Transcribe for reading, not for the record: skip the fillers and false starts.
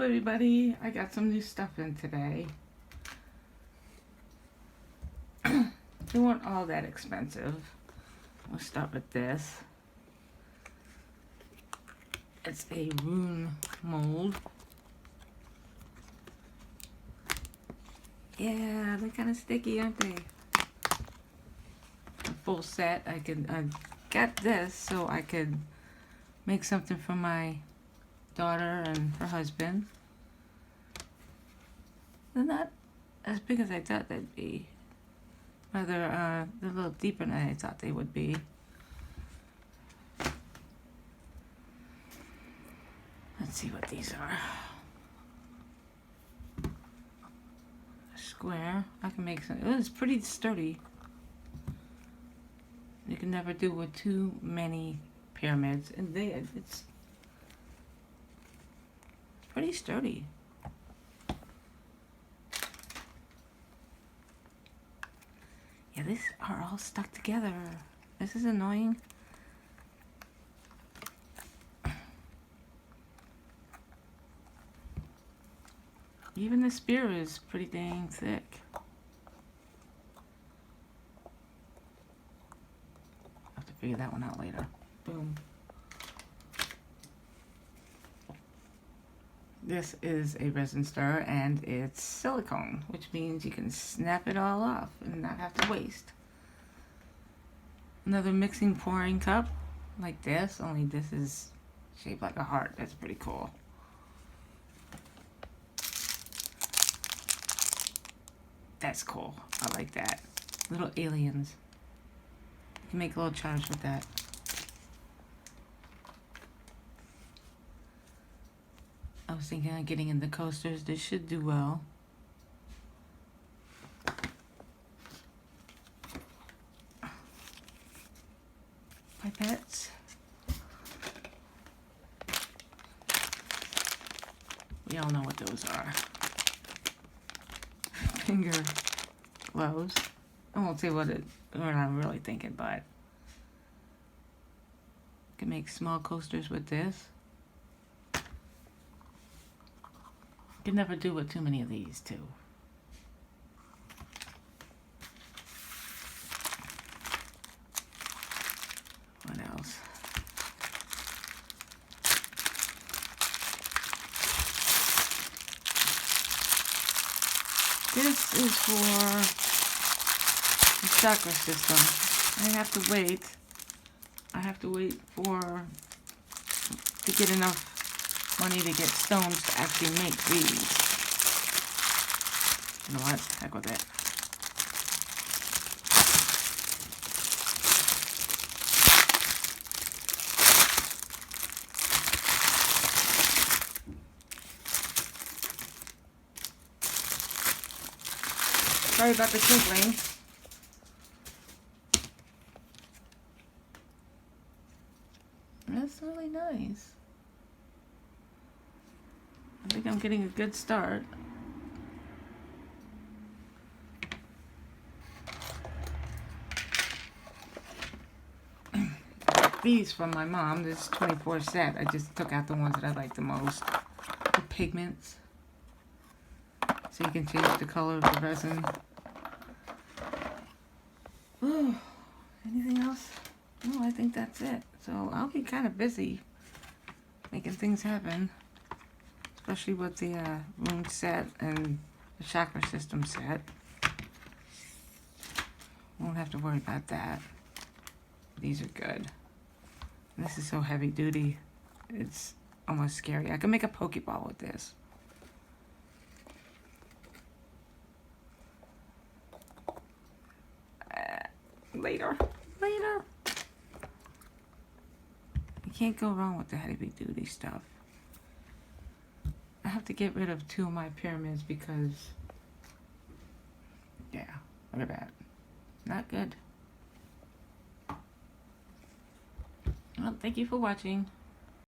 Hello everybody, I got some new stuff in today. They weren't all that expensive. We'll start with this. It's a rune mold. Yeah, they're kind of sticky, aren't they? A full set. I got this so I could make something for my daughter and her husband. They're not as big as I thought they'd be. Rather, they're a little deeper than I thought they would be. Let's see what these are. A square. I can make some. It's pretty sturdy. You can never do with too many pyramids, and it's pretty sturdy. Yeah, these are all stuck together. This is annoying. Even the spear is pretty dang thick. I'll have to figure that one out later. Boom. This is a resin stirrer and it's silicone, which means you can snap it all off and not have to waste. Another mixing pouring cup like this, only this is shaped like a heart. That's pretty cool. That's cool. I like that. Little aliens. You can make little charms with that. I was thinking of getting in the coasters. This should do well. Pipettes. We all know what those are. Finger gloves. I won't say what I'm really thinking, but I can make small coasters with this. Can never do with too many of these too. What else? This is for the chakra system. I have to wait. To get enough money to get stones to actually make these. You know what? Heck with it. Sorry about the tinkling. That's really nice. I think I'm getting a good start. These from my mom. This 24 set. I just took out the ones that I like the most. The pigments. So you can change the color of the resin. Ooh, anything else? No, I think that's it. So I'll be kind of busy making things happen. Especially with the rune set and the chakra system set. Won't have to worry about that. These are good. And this is so heavy duty. It's almost scary. I can make a Pokeball with this. Later. You can't go wrong with the heavy duty stuff. I have to get rid of 2 of my pyramids because, yeah, look at that. Not good. Well, thank you for watching.